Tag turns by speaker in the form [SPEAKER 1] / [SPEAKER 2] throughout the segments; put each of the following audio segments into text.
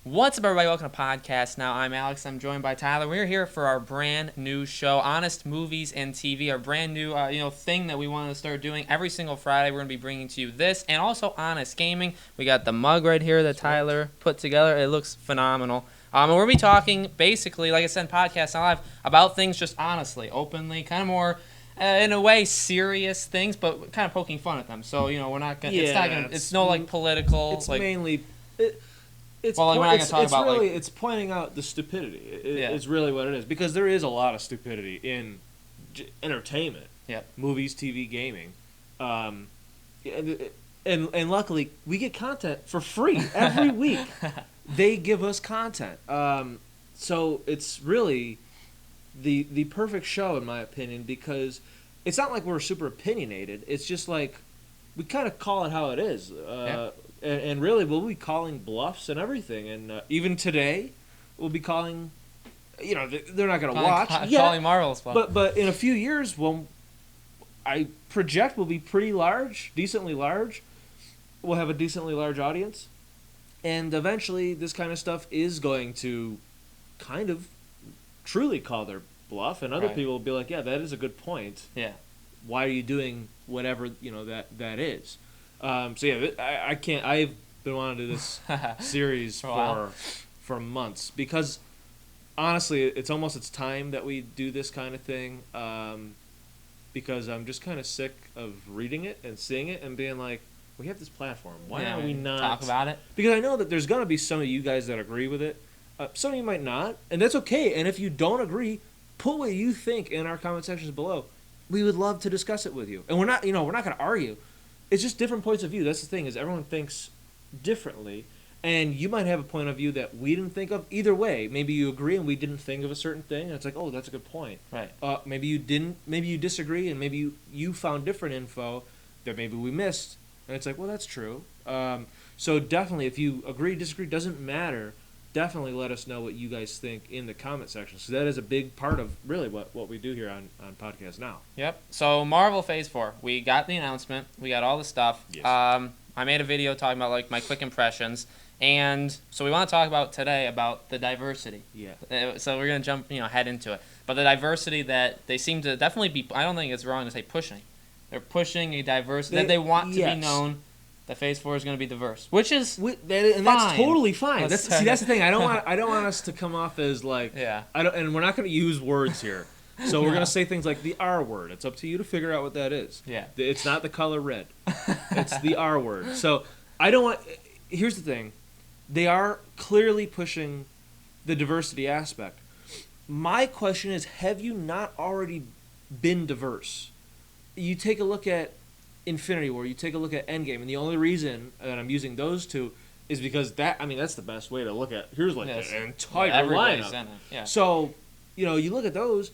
[SPEAKER 1] What's up, everybody? Welcome to Podcast Now. I'm Alex. I'm joined by Tyler. We're here for our brand new show, Honest Movies and TV, our brand new thing that we want to start doing every single Friday. We're going to be bringing to you this and also Honest Gaming. We got the mug right here that Tyler put together. It looks phenomenal. And we're going to be talking, basically, like I said in Podcast Now Live, about things just honestly, openly, kind of more, in a way, serious things, but kind of poking fun at them. So, we're not going to, it's no, like, political.
[SPEAKER 2] It's
[SPEAKER 1] like,
[SPEAKER 2] mainly... It's
[SPEAKER 1] Well, like, we're not gonna talk about,
[SPEAKER 2] really
[SPEAKER 1] like-
[SPEAKER 2] it's pointing out the stupidity.
[SPEAKER 1] Yeah.
[SPEAKER 2] It's really what it is, because there is a lot of stupidity in entertainment.
[SPEAKER 1] Yep.
[SPEAKER 2] Movies, TV, gaming, and luckily we get content for free every week. They give us content, so it's really the perfect show in my opinion, because it's not like we're super opinionated. It's just like we kind of call it how it is.
[SPEAKER 1] Yeah.
[SPEAKER 2] And really, we'll be calling bluffs and everything. And even today, we'll be calling. They're not going to watch.
[SPEAKER 1] Calling Marvel's bluff.
[SPEAKER 2] But in a few years, when I project will be pretty large, decently large. We'll have a decently large audience, and eventually, this kind of stuff is going to kind of truly call their bluff, and other
[SPEAKER 1] Right.
[SPEAKER 2] people will be like, "Yeah, that is a good point.
[SPEAKER 1] Yeah.
[SPEAKER 2] Why are you doing whatever that is?" So yeah, I can't. I've been wanting to do this series
[SPEAKER 1] For a while.
[SPEAKER 2] for months, because honestly, it's time that we do this kind of thing. Because I'm just kind of sick of reading it and seeing it and being like, we have this platform. Why are we not
[SPEAKER 1] talk about it?
[SPEAKER 2] Because I know that there's gonna be some of you guys that agree with it. Some of you might not, and that's okay. And if you don't agree, put what you think in our comment sections below. We would love to discuss it with you. And we're not gonna argue. It's just different points of view. That's the thing, is everyone thinks differently, and you might have a point of view that we didn't think of. Either way, maybe you agree and we didn't think of a certain thing, and it's like, oh, that's a good point.
[SPEAKER 1] Right.
[SPEAKER 2] Maybe you didn't. Maybe you disagree, and maybe you found different info that maybe we missed, and it's like, well, that's true. So definitely, if you agree, disagree, doesn't matter. Definitely let us know what you guys think in the comment section. So that is a big part of really what we do here on Podcast Now.
[SPEAKER 1] Yep. So Marvel Phase 4. We got the announcement. We got all the stuff.
[SPEAKER 2] Yes.
[SPEAKER 1] I made a video talking about like my quick impressions. And so we want to talk about today about the diversity.
[SPEAKER 2] Yeah.
[SPEAKER 1] So we're going to jump, head into it. But the diversity that they seem to definitely be, I don't think it's wrong to say pushing. They're pushing a diversity that they want to be known. The Phase 4 is going to be diverse, which is
[SPEAKER 2] And that's
[SPEAKER 1] fine.
[SPEAKER 2] totally fine.
[SPEAKER 1] Let's
[SPEAKER 2] That's the thing. I don't want us to come off as like,
[SPEAKER 1] Yeah.
[SPEAKER 2] And we're not going to use words here. So we're going to say things like the R word. It's up to you to figure out what that is.
[SPEAKER 1] Yeah.
[SPEAKER 2] It's not the color red. It's the R word. So I don't want. Here's the thing. They are clearly pushing the diversity aspect. My question is, have you not already been diverse? You take a look at Infinity War, you take a look at Endgame, and the only reason that I'm using those two is because that's the best way to look at. Here's like
[SPEAKER 1] Yes.
[SPEAKER 2] an entire
[SPEAKER 1] Everybody's
[SPEAKER 2] lineup.
[SPEAKER 1] in it. Yeah.
[SPEAKER 2] So, you look at those,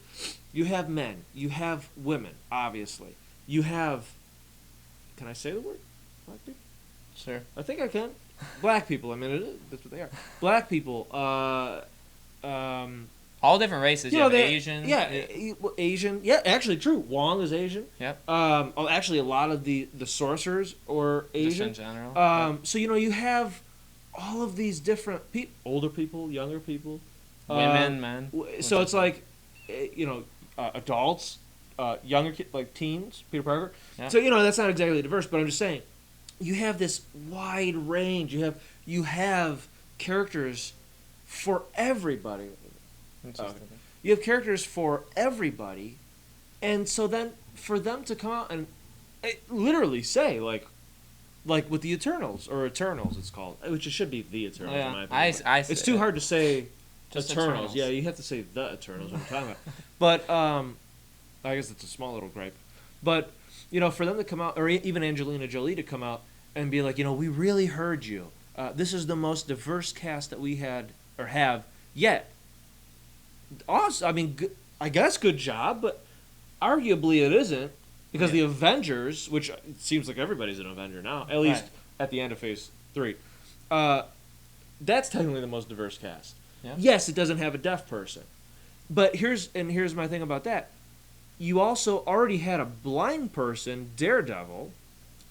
[SPEAKER 2] you have men, you have women, obviously. You have, can I say the word? Black people?
[SPEAKER 1] Sure.
[SPEAKER 2] I think I can. Black people, I mean, that's what they are. Black people,
[SPEAKER 1] All different races. You have Asian.
[SPEAKER 2] Asian. Yeah, actually, true. Wong is Asian.
[SPEAKER 1] Yep.
[SPEAKER 2] Actually, a lot of the sorcerers are
[SPEAKER 1] Just
[SPEAKER 2] Asian.
[SPEAKER 1] in general.
[SPEAKER 2] So you have all of these different people, older people, younger people,
[SPEAKER 1] Women, men.
[SPEAKER 2] So it's like, adults, younger like teens, Peter Parker.
[SPEAKER 1] Yeah.
[SPEAKER 2] So that's not exactly diverse, but I'm just saying, you have this wide range. You have characters for everybody. You have characters for everybody, and so then for them to come out and literally say like with the Eternals, or Eternals it's called, which it should be the Eternals in my opinion. It's too hard to say
[SPEAKER 1] Just
[SPEAKER 2] Eternals. Yeah, you have to say the Eternals when you're talking about. But I guess it's a small little gripe. But for them to come out, or even Angelina Jolie to come out and be like, we really heard you. This is the most diverse cast that we had or have yet. Awesome. I mean, I guess good job, but arguably it isn't, because the Avengers, which it seems like everybody's an Avenger now, at least at the end of Phase 3, that's technically the most diverse cast.
[SPEAKER 1] Yeah.
[SPEAKER 2] Yes, it doesn't have a deaf person, but here's my thing about that. You also already had a blind person, Daredevil,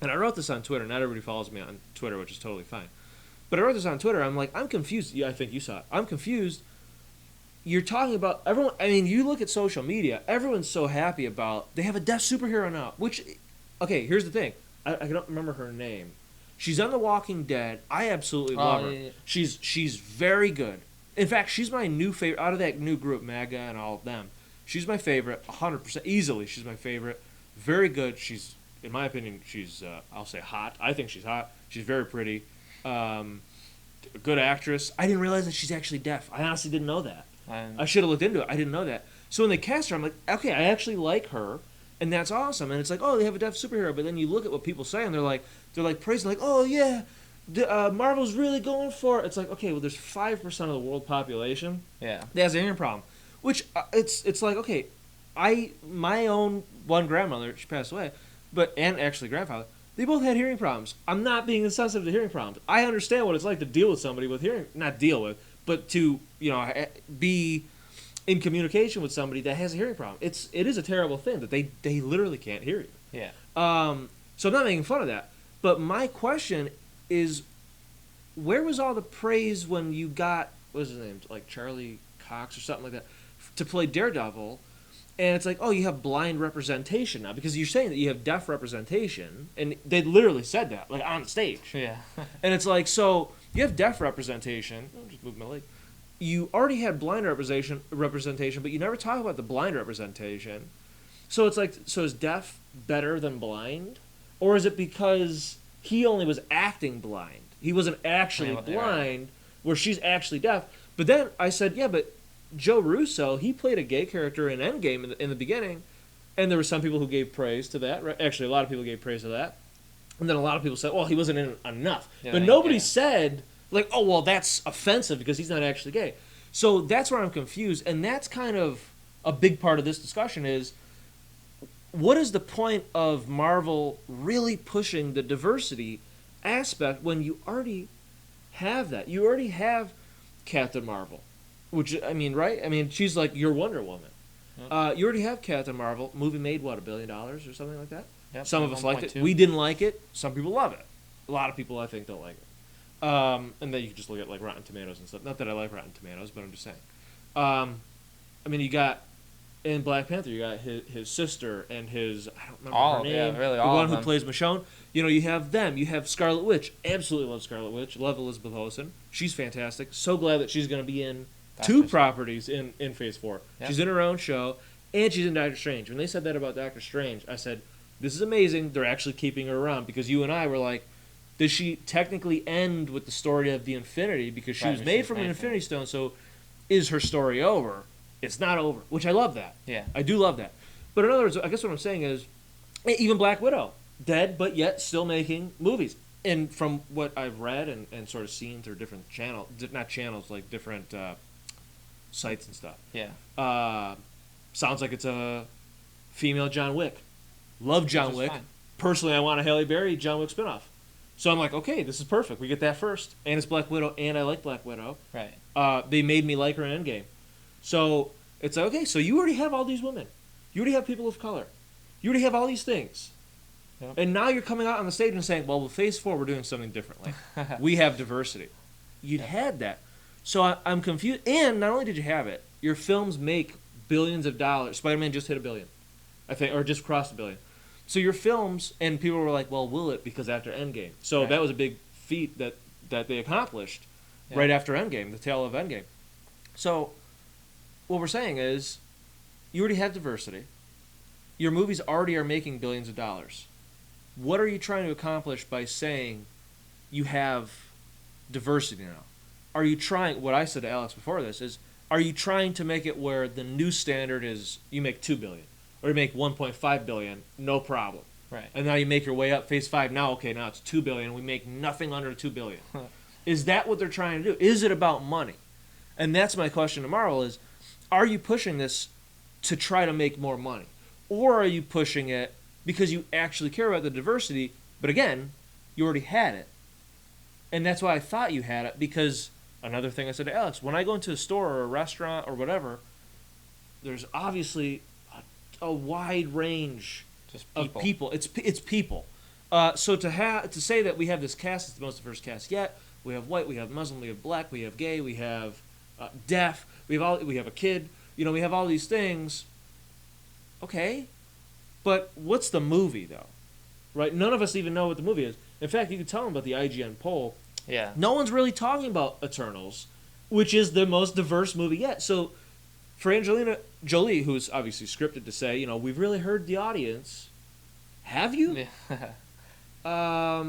[SPEAKER 2] and I wrote this on Twitter. Not everybody follows me on Twitter, which is totally fine. But I wrote this on Twitter. I'm like, I'm confused. Yeah, I think you saw it. I'm confused. You're talking about everyone. I mean, you look at social media. Everyone's so happy about they have a deaf superhero now. Which, okay, here's the thing. I don't remember her name. She's on The Walking Dead. I absolutely love her.
[SPEAKER 1] Yeah.
[SPEAKER 2] She's very good. In fact, she's my new favorite out of that new group, MAGA and all of them. She's my favorite, 100% easily. She's my favorite. Very good. She's, in my opinion, she's I'll say hot. I think she's hot. She's very pretty. Good actress. I didn't realize that she's actually deaf. I honestly didn't know that. I should have looked into it. I didn't know that. So when they cast her, I'm like, okay, I actually like her, and that's awesome. And it's like, oh, they have a deaf superhero. But then you look at what people say, and they're like praising, like, oh yeah, Marvel's really going for it. It's like, okay, well, there's 5% of the world population
[SPEAKER 1] Yeah.
[SPEAKER 2] that has a hearing problem, which it's like, okay, my own one grandmother, she passed away, and actually grandfather, they both had hearing problems. I'm not being insensitive to hearing problems. I understand what it's like to deal with somebody with hearing, not deal with, but to be in communication with somebody that has a hearing problem. It is a terrible thing that they literally can't hear you.
[SPEAKER 1] Yeah.
[SPEAKER 2] So I'm not making fun of that. But my question is, where was all the praise when you got, what was his name, like Charlie Cox or something like that, to play Daredevil? And it's like, oh, you have blind representation now, because you're saying that you have deaf representation, and they literally said that, like, on stage.
[SPEAKER 1] Yeah.
[SPEAKER 2] And it's like, so you have deaf representation. I'll just move my leg. You already had blind representation, but you never talk about the blind representation. So it's like, so is deaf better than blind? Or is it because he only was acting blind? He wasn't actually blind, where she's actually deaf. But then I said, yeah, but Joe Russo, he played a gay character in Endgame in the beginning, and there were some people who gave praise to that. Right? Actually, a lot of people gave praise to that. And then a lot of people said, well, he wasn't in it enough. Yeah, but nobody said, like, oh, well, that's offensive because he's not actually gay. So that's where I'm confused, and that's kind of a big part of this discussion is, what is the point of Marvel really pushing the diversity aspect when you already have that? You already have Captain Marvel, which, I mean, right? I mean, she's like your Wonder Woman. Yep. You already have Captain Marvel. Movie made, what, $1 billion or something like that? Yep, some of us liked it. We didn't like it. Some people love it. A lot of people, I think, don't like it. And then you can just look at, like, Rotten Tomatoes and stuff. Not that I like Rotten Tomatoes, but I'm just saying. I mean, you got... In Black Panther, you got his sister and his, I don't remember her name.
[SPEAKER 1] Yeah, really,
[SPEAKER 2] the
[SPEAKER 1] all
[SPEAKER 2] one
[SPEAKER 1] of
[SPEAKER 2] who
[SPEAKER 1] them.
[SPEAKER 2] plays Michonne. You know, you have them. You have Scarlet Witch. Absolutely love Scarlet Witch. Love Elizabeth Olsen. She's fantastic. So glad that she's going to be in two properties in Phase 4. Yep. She's in her own show, and she's in Doctor Strange. When they said that about Doctor Strange, I said, this is amazing. They're actually keeping her around, because you and I were like, does she technically end with the story of the Infinity? Because she was made from an Infinity Stone, so is her story over? It's not over, which I love that.
[SPEAKER 1] Yeah.
[SPEAKER 2] I do love that. But in other words, I guess what I'm saying is, even Black Widow, dead but yet still making movies. And from what I've read and sort of seen through different like different sites and stuff.
[SPEAKER 1] Yeah.
[SPEAKER 2] Sounds like it's a female John Wick. Love John Wick.
[SPEAKER 1] Fine.
[SPEAKER 2] Personally, I want a Halle Berry John Wick spinoff. So I'm like, okay, this is perfect. We get that first. And it's Black Widow, and I like Black Widow.
[SPEAKER 1] Right.
[SPEAKER 2] They made me like her in Endgame. So it's like, okay, so you already have all these women. You already have people of color. You already have all these things. Yep. And now you're coming out on the stage and saying, well, with Phase 4, we're doing something differently. We have diversity. You'd had that. So I'm confused. And not only did you have it, your films make billions of dollars. Spider-Man just hit $1 billion, I think, or just crossed $1 billion. So your films, and people were like, well, will it? Because after Endgame. So that was a big feat that they accomplished right after Endgame, the tail of Endgame. So what we're saying is, you already have diversity. Your movies already are making billions of dollars. What are you trying to accomplish by saying you have diversity now? Are you trying, what I said to Alex before this is, are you trying to make it where the new standard is you make $2 billion, or you make $1.5 billion, no problem.
[SPEAKER 1] Right.
[SPEAKER 2] And now you make your way up, Phase 5, now it's $2 billion, we make nothing under $2 billion. Is that what they're trying to do? Is it about money? And that's my question to Marvel is, are you pushing this to try to make more money? Or are you pushing it because you actually care about the diversity, but again, you already had it. And that's why I thought you had it, because another thing I said to Alex, when I go into a store or a restaurant or whatever, there's obviously a wide range of people. It's people. So to say that we have this cast, it's the most diverse cast yet, we have white, we have Muslim, we have black, we have gay, we have deaf, we have a kid. You know, we have all these things. Okay, but what's the movie though? Right? None of us even know what the movie is. In fact, you can tell them about the IGN poll.
[SPEAKER 1] Yeah.
[SPEAKER 2] No one's really talking about Eternals, which is the most diverse movie yet. So, for Angelina Jolie, who's obviously scripted to say, you know, we've really heard the audience. Have you?
[SPEAKER 1] Yeah.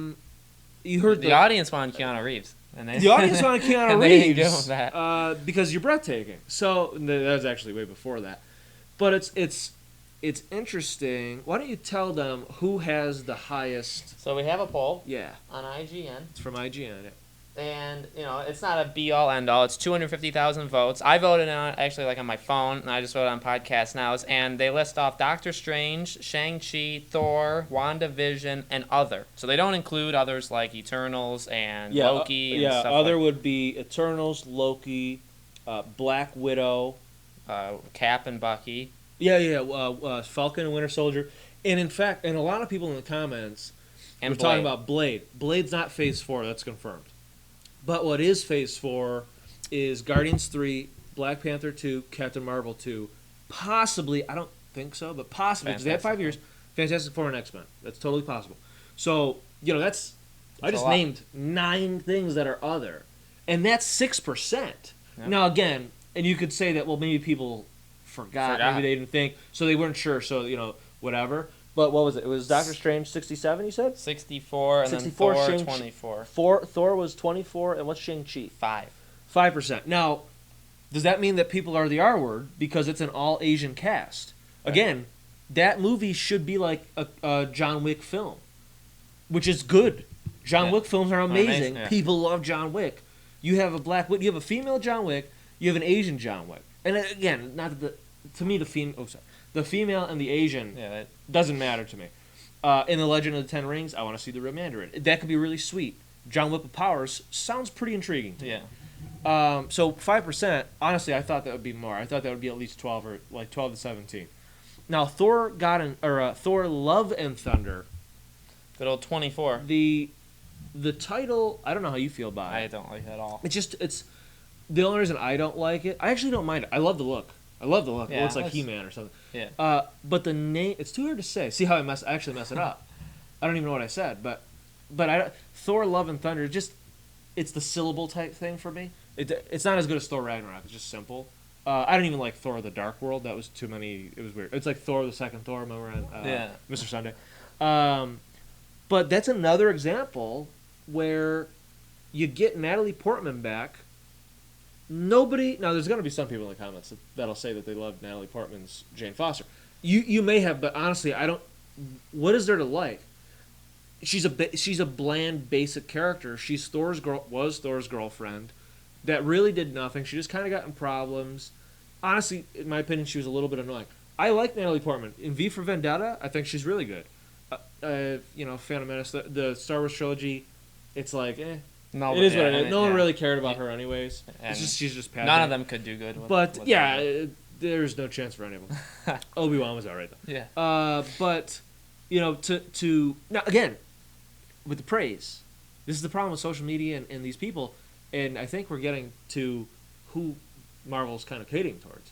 [SPEAKER 2] You heard
[SPEAKER 1] the audience wanted Keanu Reeves. And they,
[SPEAKER 2] the audience wanted Keanu
[SPEAKER 1] and they didn't give
[SPEAKER 2] Reeves
[SPEAKER 1] him that.
[SPEAKER 2] because you're breathtaking. So that was actually way before that, but it's interesting. Why don't you tell them who has the highest?
[SPEAKER 1] So we have a poll.
[SPEAKER 2] Yeah,
[SPEAKER 1] On IGN.
[SPEAKER 2] it's from IGN.
[SPEAKER 1] And, you know, it's not a be-all, end-all. It's 250,000 votes. I voted on it, actually, like, on my phone, and I just voted on Podcast Nows. And they list off Doctor Strange, Shang-Chi, Thor, WandaVision, and other. So they don't include others like Eternals and Loki and stuff
[SPEAKER 2] other
[SPEAKER 1] like
[SPEAKER 2] would be Eternals, Loki, Black Widow,
[SPEAKER 1] Cap and Bucky.
[SPEAKER 2] Falcon and Winter Soldier. And in fact, and a lot of people in the comments
[SPEAKER 1] And
[SPEAKER 2] were talking
[SPEAKER 1] Blade.
[SPEAKER 2] about Blade. Blade's not Phase 4, that's confirmed. But what is Phase 4 is Guardians 3, Black Panther 2, Captain Marvel 2, possibly, I don't think so, but possibly, because they have 5 years, Fantastic Four and X-Men. That's totally possible. So, you know, I just named 9 things that are other. And that's 6%.
[SPEAKER 1] Yep.
[SPEAKER 2] Now, again, and you could say that, well, maybe people forgot. Maybe they didn't think, so they weren't sure, so, you know, whatever. But what was it? It was Doctor Strange 67, you said?
[SPEAKER 1] 64, and
[SPEAKER 2] 64,
[SPEAKER 1] then Thor
[SPEAKER 2] Shang-Chi.
[SPEAKER 1] 24.
[SPEAKER 2] Thor was 24, and what's Shang-Chi?
[SPEAKER 1] 5.
[SPEAKER 2] 5%. Now, does that mean that people are the R word because it's an all Asian cast?
[SPEAKER 1] Right.
[SPEAKER 2] Again, that movie should be like a John Wick film, which is good. John Wick films are amazing.
[SPEAKER 1] Yeah.
[SPEAKER 2] People love John Wick. You have you have a female John Wick. You have an Asian John Wick. And again, not that to me the female and the Asian doesn't matter to me. In The Legend of the Ten Rings, I want to see the Red Mandarin. That could be really sweet. John Wick with powers sounds pretty intriguing to me. So 5%, honestly, I thought that would be more. I thought that would be at least 12 or like 12 to 17. Now Thor Thor Love and Thunder.
[SPEAKER 1] Good old 24.
[SPEAKER 2] The title, I don't know how you feel about it.
[SPEAKER 1] I don't like it at all.
[SPEAKER 2] It's the only reason I don't like it. I actually don't mind it. I love the look.
[SPEAKER 1] Yeah,
[SPEAKER 2] it looks like He-Man or something.
[SPEAKER 1] Yeah.
[SPEAKER 2] But the name, it's too hard to say. See how I actually mess it up. I don't even know what I said, but Thor Love and Thunder, it's the syllable type thing for me. It's not as good as Thor Ragnarok. It's just simple. I don't even like Thor the Dark World. That was too many. It was weird. It's like Thor the Second Thor. Remember on Mr. Sunday. But that's another example where you get Natalie Portman back. Now there's going to be some people in the comments that'll say that they love Natalie Portman's Jane Foster. You may have, but honestly, I don't. What is there to like? She's a bland, basic character. Was Thor's girlfriend that really did nothing. She just kind of got in problems. Honestly, in my opinion, she was a little bit annoying. I like Natalie Portman. In V for Vendetta, I think she's really good. Phantom Menace, the Star Wars trilogy, it's like,
[SPEAKER 1] No,
[SPEAKER 2] it is what it is. No one really cared about her anyways. She's just padding.
[SPEAKER 1] None of them could do good.
[SPEAKER 2] But there's no chance for any of them. Obi-Wan was alright though.
[SPEAKER 1] Yeah.
[SPEAKER 2] But to now again, with the praise, this is the problem with social media and these people, and I think we're getting to who Marvel's kind of catering towards.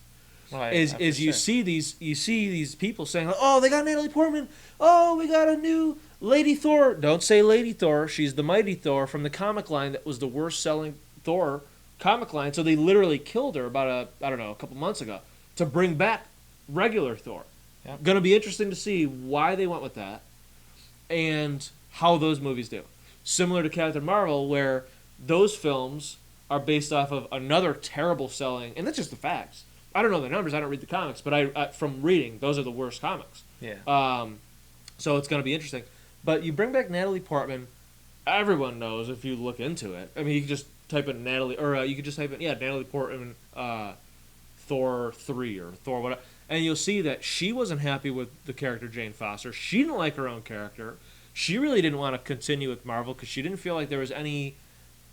[SPEAKER 2] You see these people saying, oh, they got Natalie Portman, oh, we got a new Lady Thor. Don't say Lady Thor, she's the Mighty Thor from the comic line that was the worst selling Thor comic line, so they literally killed her about a couple months ago to bring back regular Thor.
[SPEAKER 1] Yep.
[SPEAKER 2] Gonna be interesting to see why they went with that and how those movies do. Similar to Captain Marvel, where those films are based off of another terrible selling, and that's just the facts. I don't know the numbers. I don't read the comics, but I from reading, those are the worst comics.
[SPEAKER 1] Yeah.
[SPEAKER 2] So it's going to be interesting. But you bring back Natalie Portman. Everyone knows if you look into it. I mean, you can just type in Natalie Portman, Thor 3 or Thor whatever, and you'll see that she wasn't happy with the character Jane Foster. She didn't like her own character. She really didn't want to continue with Marvel because she didn't feel like there was anything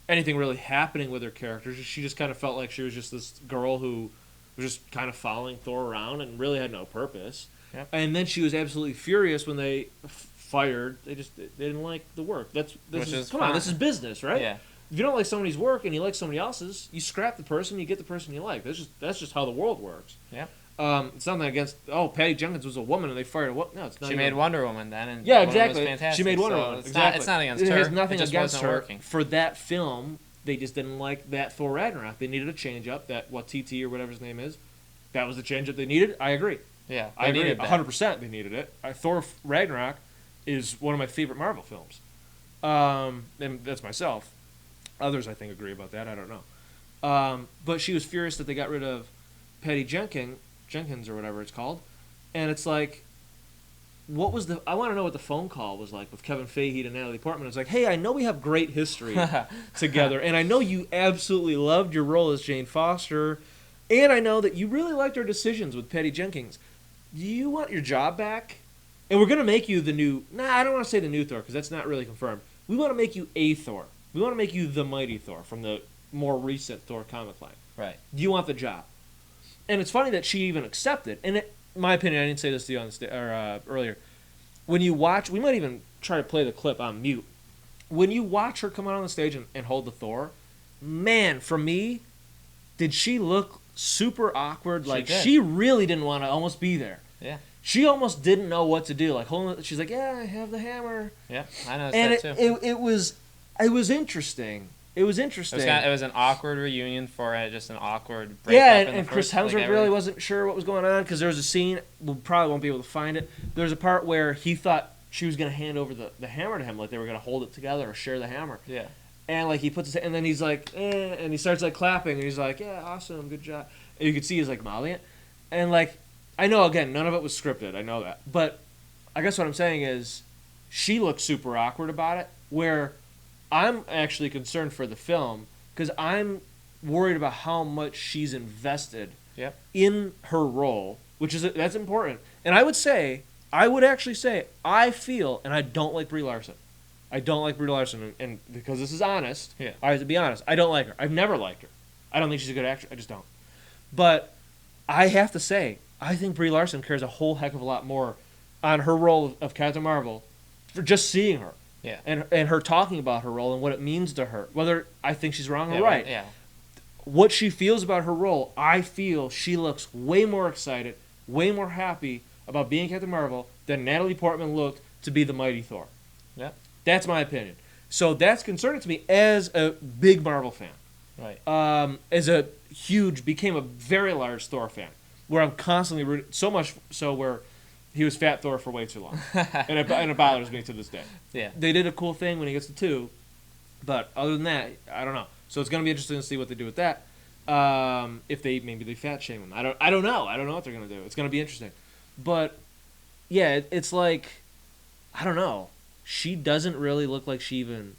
[SPEAKER 2] really happening with her character. She just kind of felt like she was just this girl who was just kind of following Thor around and really had no purpose.
[SPEAKER 1] Yep. And
[SPEAKER 2] then she was absolutely furious when they fired. They didn't like the work. This is business, right?
[SPEAKER 1] Yeah.
[SPEAKER 2] If you don't like somebody's work and you like somebody else's, you scrap the person, you get the person you like. That's just how the world works.
[SPEAKER 1] Yeah.
[SPEAKER 2] It's nothing against. Oh, Patty Jenkins was a woman and they fired a woman. No, it's not.
[SPEAKER 1] She made Wonder Woman then, and
[SPEAKER 2] Yeah,
[SPEAKER 1] Wonder Woman
[SPEAKER 2] exactly.
[SPEAKER 1] was fantastic.
[SPEAKER 2] She made Wonder
[SPEAKER 1] so
[SPEAKER 2] Woman.
[SPEAKER 1] It's
[SPEAKER 2] Exactly.
[SPEAKER 1] not. It's not against
[SPEAKER 2] It
[SPEAKER 1] her.
[SPEAKER 2] has nothing
[SPEAKER 1] it just
[SPEAKER 2] against
[SPEAKER 1] wasn't
[SPEAKER 2] her.
[SPEAKER 1] working.
[SPEAKER 2] For that film, they just didn't like that Thor Ragnarok. They needed a change up. That TT or whatever his name is. That was the change up they needed. I agree.
[SPEAKER 1] Yeah,
[SPEAKER 2] I agree.
[SPEAKER 1] needed that.
[SPEAKER 2] 100% they needed it. Thor Ragnarok is one of my favorite Marvel films. And that's myself. Others, I think, agree about that. I don't know. But she was furious that they got rid of Patty Jenkins or whatever it's called. And it's like, I want to know what the phone call was like with Kevin Feige and Natalie Portman. It's like, hey, I know we have great history together, and I know you absolutely loved your role as Jane Foster, and I know that you really liked our decisions with Patty Jenkins. Do you want your job back? And we're going to make you the new... Nah, I don't want to say the new Thor, because that's not really confirmed. We want to make you a Thor. We want to make you the Mighty Thor from the more recent Thor comic line.
[SPEAKER 1] Right.
[SPEAKER 2] Do you want the job? And it's funny that she even accepted. And in my opinion, I didn't say this to you on earlier. When you watch... We might even try to play the clip on mute. When you watch her come out on the stage and hold the Thor, man, for me, did she look super awkward? Like, she really didn't want to almost be there.
[SPEAKER 1] Yeah.
[SPEAKER 2] She almost didn't know what to do. Like, she's like, yeah, I have the hammer.
[SPEAKER 1] Yeah, I noticed that too.
[SPEAKER 2] It was interesting. It was interesting.
[SPEAKER 1] It was an awkward reunion for just an awkward breakup.
[SPEAKER 2] Yeah,
[SPEAKER 1] in the
[SPEAKER 2] and Chris
[SPEAKER 1] first,
[SPEAKER 2] Hemsworth really wasn't sure what was going on because there was a scene, we probably won't be able to find it. There was a part where he thought she was going to hand over the hammer to him, like they were going to hold it together or share the hammer.
[SPEAKER 1] Yeah.
[SPEAKER 2] And like he puts his, and then he's like, and he starts like clapping, and he's like, yeah, awesome, good job. And you could see he's like mouthing it, and like, I know again, none of it was scripted, I know that, but I guess what I'm saying is, she looked super awkward about it. Where I'm actually concerned for the film because I'm worried about how much she's invested in her role, that's important. And I would actually say, I feel, and I don't like Brie Larson. I don't like Brie Larson, and because this is honest, I have to be honest. I don't like her. I've never liked her. I don't think she's a good actress. I just don't. But I have to say, I think Brie Larson cares a whole heck of a lot more on her role of Captain Marvel for just seeing her.
[SPEAKER 1] Yeah.
[SPEAKER 2] And her talking about her role and what it means to her. Whether I think she's wrong or right.
[SPEAKER 1] Yeah.
[SPEAKER 2] What she feels about her role, I feel she looks way more excited, way more happy about being Captain Marvel than Natalie Portman looked to be the Mighty Thor.
[SPEAKER 1] Yeah.
[SPEAKER 2] That's my opinion. So that's concerning to me as a big Marvel fan.
[SPEAKER 1] Right.
[SPEAKER 2] Became a very large Thor fan, where I'm constantly rooting, so much so where he was Fat Thor for way too long. and it bothers me to this day.
[SPEAKER 1] Yeah.
[SPEAKER 2] They did a cool thing when he gets to 2, but other than that, I don't know. So it's going to be interesting to see what they do with that. If they fat shame him. I don't know. I don't know what they're going to do. It's going to be interesting. But yeah, it's like, I don't know. She doesn't really look like she even...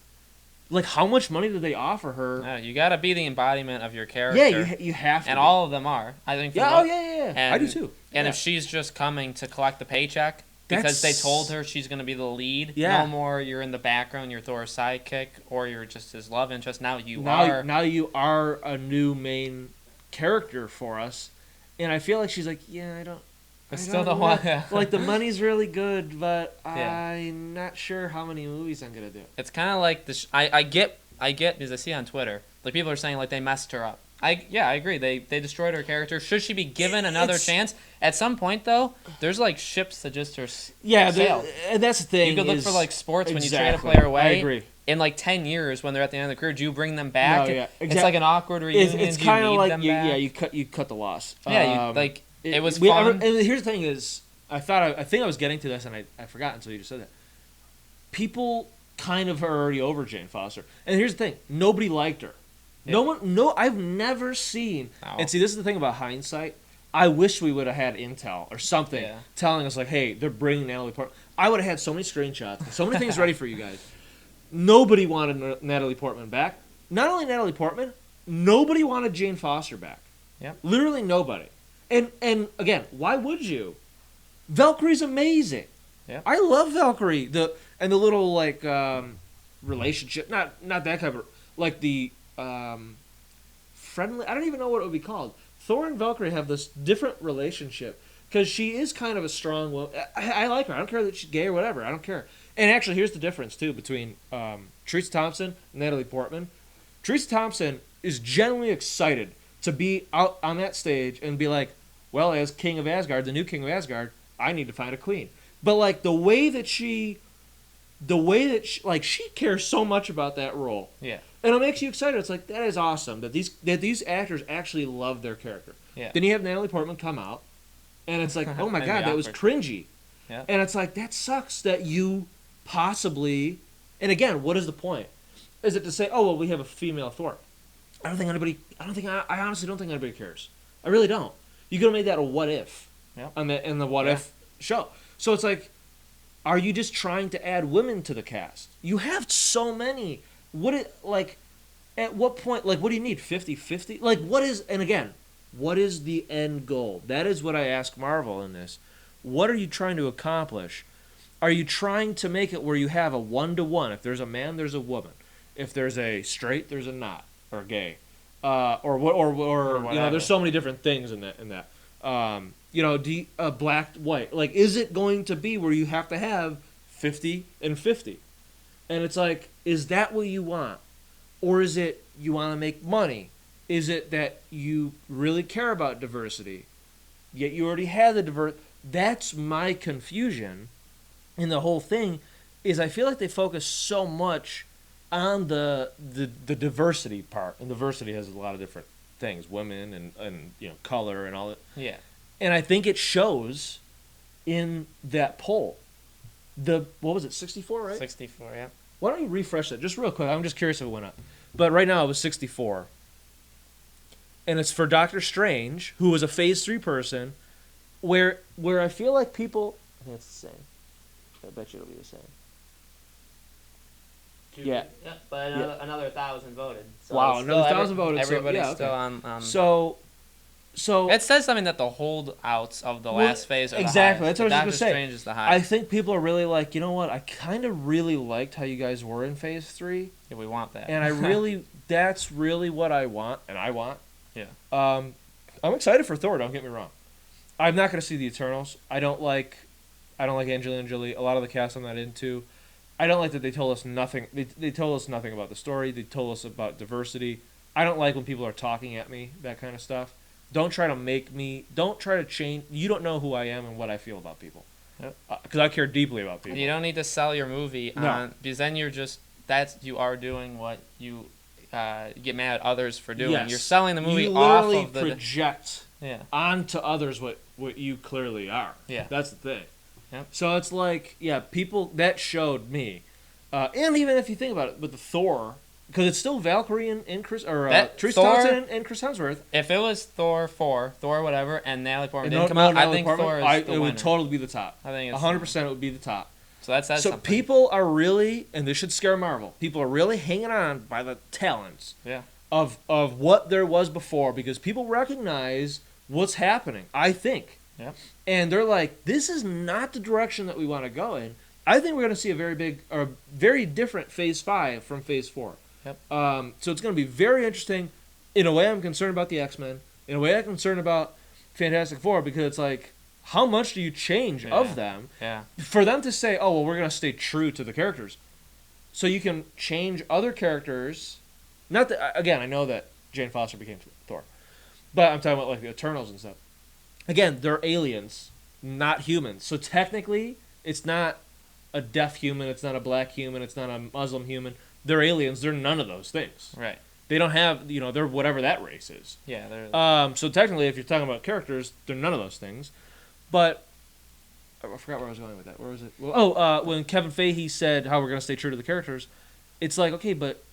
[SPEAKER 2] Like, how much money did they offer her?
[SPEAKER 1] No, you got to be the embodiment of your character.
[SPEAKER 2] Yeah, you have to.
[SPEAKER 1] And all of them are. I think.
[SPEAKER 2] Yeah, yeah. I do too.
[SPEAKER 1] And if she's just coming to collect the paycheck because they told her she's going to be the lead, no more you're in the background, you're Thor's sidekick, or you're just his love interest. Now you
[SPEAKER 2] are a new main character for us. And I feel like she's like, yeah, I don't...
[SPEAKER 1] I still don't want...
[SPEAKER 2] Like, the money's really good, but I'm not sure how many movies I'm going to do.
[SPEAKER 1] It's kind of like this... I get, because I see on Twitter, like, people are saying, like, they messed her up. I agree. They destroyed her character. Should she be given another chance? At some point, though, there's, like, ships that just are sail.
[SPEAKER 2] And that's the thing.
[SPEAKER 1] You could look for, like, sports when you trade a player away.
[SPEAKER 2] I agree.
[SPEAKER 1] In, like, 10 years, when they're at the end of the career, do you bring them back?
[SPEAKER 2] No, yeah, exactly.
[SPEAKER 1] It's like an awkward reunion.
[SPEAKER 2] It's kind of like, you cut the loss.
[SPEAKER 1] Yeah, it was fun.
[SPEAKER 2] And here's the thing is, I think I was getting to this, and I forgot until you just said that. People kind of are already over Jane Foster. And here's the thing. Nobody liked her. Yeah. I've never seen... Oh. And see, this is the thing about hindsight. I wish we would have had intel or something telling us, like, hey, they're bringing Natalie Portman. I would have had so many screenshots, so many things ready for you guys. Nobody wanted Natalie Portman back. Not only Natalie Portman, nobody wanted Jane Foster back.
[SPEAKER 1] Yep.
[SPEAKER 2] Literally nobody. And again, why would you? Valkyrie's amazing.
[SPEAKER 1] Yeah.
[SPEAKER 2] I love Valkyrie. The little like relationship, not that kind of, like the friendly. I don't even know what it would be called. Thor and Valkyrie have this different relationship because she is kind of a strong woman. I like her. I don't care that she's gay or whatever. I don't care. And actually, here's the difference too between Teresa Thompson and Natalie Portman. Teresa Thompson is genuinely excited to be out on that stage and be like, well, as King of Asgard, the new King of Asgard, I need to find a queen. But like the way that she like she cares so much about that role.
[SPEAKER 1] Yeah.
[SPEAKER 2] And it makes you excited. It's like that is awesome that these actors actually love their character.
[SPEAKER 1] Yeah.
[SPEAKER 2] Then you have Natalie Portman come out, and it's like, oh my
[SPEAKER 1] Maybe
[SPEAKER 2] god, that was
[SPEAKER 1] awkward.
[SPEAKER 2] cringy.
[SPEAKER 1] Yeah.
[SPEAKER 2] And it's like that sucks that you possibly. And again, what is the point? Is it to say, oh well, we have a female Thor? I honestly don't think anybody cares. I really don't. You could have made that a what if.
[SPEAKER 1] Yep.
[SPEAKER 2] In the what if show. So it's like, are you just trying to add women to the cast? You have so many. At what point, like, what do you need? 50-50? Like, what is the end goal? That is what I ask Marvel in this. What are you trying to accomplish? Are you trying to make it where you have a 1-to-1? If there's a man, there's a woman. If there's a straight, there's a not, or gay. Or there's so many different things in that. Black, white. Like, is it going to be where you have to have 50 and 50? And it's like, is that what you want? Or is it you want to make money? Is it that you really care about diversity, yet you already have the diversity? That's my confusion in the whole thing, is I feel like they focus so much on the diversity part. And diversity has a lot of different things, women and color and all that.
[SPEAKER 1] Yeah.
[SPEAKER 2] And I think it shows in that poll. What was it, 64, right?
[SPEAKER 1] 64, yeah.
[SPEAKER 2] Why don't you refresh that just real quick? I'm just curious if it went up. But right now it was 64. And it's for Doctor Strange, who was a Phase 3 person, where I feel like people... I think it's the same. I bet you it'll be the same. Yeah.
[SPEAKER 1] But another 1,000 voted. So
[SPEAKER 2] wow, another 1,000 voted.
[SPEAKER 1] Everybody's still on...
[SPEAKER 2] So
[SPEAKER 1] it says something that the holdouts of the last phase are
[SPEAKER 2] exactly.
[SPEAKER 1] the
[SPEAKER 2] That's what I was going to say.
[SPEAKER 1] Strange is the highest.
[SPEAKER 2] I think people are really like, you know what? I kind of really liked how you guys were in Phase 3.
[SPEAKER 1] Yeah, we want that.
[SPEAKER 2] And I really, that's really what I want, and I want.
[SPEAKER 1] Yeah.
[SPEAKER 2] I'm excited for Thor. Don't get me wrong. I'm not going to see the Eternals. I don't like Angelina Jolie. A lot of the cast I'm not into. I don't like that they told us nothing. They told us nothing about the story. They told us about diversity. I don't like when people are talking at me, that kind of stuff. Don't try to change. You don't know who I am and what I feel about people.
[SPEAKER 1] Yep.
[SPEAKER 2] Because I care deeply about people.
[SPEAKER 1] You don't need to sell your movie because then you are doing what you get mad at others for doing.
[SPEAKER 2] Yes.
[SPEAKER 1] You're selling the movie
[SPEAKER 2] you
[SPEAKER 1] off
[SPEAKER 2] literally
[SPEAKER 1] of the
[SPEAKER 2] project onto others what you clearly are.
[SPEAKER 1] Yeah.
[SPEAKER 2] That's the thing.
[SPEAKER 1] Yep.
[SPEAKER 2] So it's like, people that showed me, and even if you think about it, with the Thor, because it's still Valkyrie and Chris or Teresa Thompson and Chris Hemsworth.
[SPEAKER 1] If it was Thor 4, Thor whatever, and Natalie Portman didn't come out, I think Thor is the winner.
[SPEAKER 2] It would totally be the top.
[SPEAKER 1] I think it's
[SPEAKER 2] 100% it would be the top.
[SPEAKER 1] So that's something.
[SPEAKER 2] People are really, and this should scare Marvel. People are really hanging on by the talents.
[SPEAKER 1] Yeah.
[SPEAKER 2] Of what there was before, because people recognize what's happening, I think.
[SPEAKER 1] Yeah.
[SPEAKER 2] And they're like, this is not the direction that we want to go in. I think we're going to see a very different Phase 5 from Phase 4.
[SPEAKER 1] Yep.
[SPEAKER 2] So it's going to be very interesting. In a way, I'm concerned about the X-Men. In a way, I'm concerned about Fantastic Four, because it's like, how much do you change of them?
[SPEAKER 1] Yeah.
[SPEAKER 2] For them to say, oh, well, we're going to stay true to the characters. So you can change other characters. Not that, again, I know that Jane Foster became Thor. But I'm talking about like the Eternals and stuff. Again, they're aliens, not humans. So technically, it's not a deaf human, it's not a black human, it's not a Muslim human. They're aliens. They're none of those things.
[SPEAKER 1] Right.
[SPEAKER 2] They don't have, they're whatever that race is.
[SPEAKER 1] Yeah. They're.
[SPEAKER 2] So technically, if you're talking about characters, they're none of those things. But I forgot where I was going with that. Where was it? Well, when Kevin Feige said how we're going to stay true to the characters, it's like, okay, but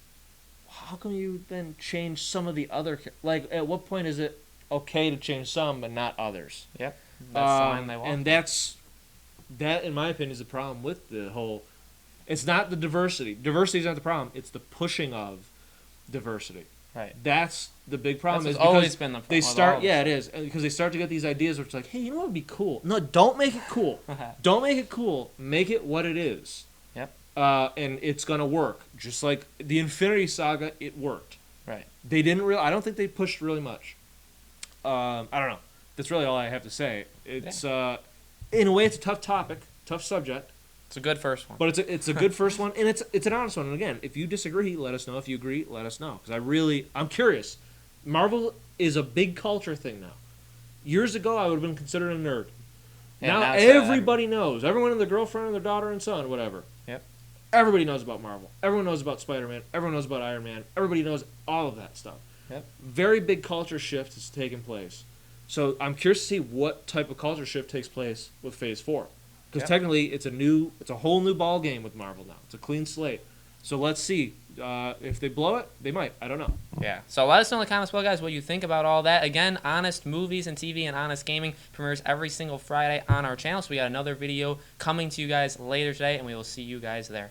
[SPEAKER 2] how come you then change some of the other? Like, at what point is it okay to change some but not others?
[SPEAKER 1] Yep. That's the line they want.
[SPEAKER 2] And that, in my opinion, is the problem with the whole. It's not the diversity. Diversity is not the problem. It's the pushing of diversity.
[SPEAKER 1] Right.
[SPEAKER 2] That's the big problem.
[SPEAKER 1] That's
[SPEAKER 2] is
[SPEAKER 1] always been the problem.
[SPEAKER 2] They start, it is, because they start to get these ideas where it's like, hey, you know what would be cool? No, don't make it cool. Don't make it cool. Make it what it is.
[SPEAKER 1] Yep.
[SPEAKER 2] And it's gonna work. Just like the Infinity Saga, it worked.
[SPEAKER 1] Right.
[SPEAKER 2] They didn't really. I don't think they pushed really much. I don't know. That's really all I have to say. It's in a way, it's a tough topic, tough subject.
[SPEAKER 1] It's a good first one.
[SPEAKER 2] But it's a good first one, and it's an honest one. And again, if you disagree, let us know. If you agree, let us know. Because I'm curious. Marvel is a big culture thing now. Years ago, I would have been considered a nerd.
[SPEAKER 1] Yeah,
[SPEAKER 2] now
[SPEAKER 1] it's,
[SPEAKER 2] everybody knows. Everyone and their girlfriend and their daughter and son, whatever.
[SPEAKER 1] Yep.
[SPEAKER 2] Everybody knows about Marvel. Everyone knows about Spider-Man. Everyone knows about Iron Man. Everybody knows all of that stuff.
[SPEAKER 1] Yep.
[SPEAKER 2] Very big culture shift has taken place. So I'm curious to see what type of culture shift takes place with Phase 4. Because technically, it's a whole new ball game with Marvel now. It's a clean slate. So let's see. If they blow it, they might. I don't know.
[SPEAKER 1] Yeah. So let us know in the comments below, guys, what you think about all that. Again, Honest Movies and TV and Honest Gaming premieres every single Friday on our channel. So we got another video coming to you guys later today, and we will see you guys there.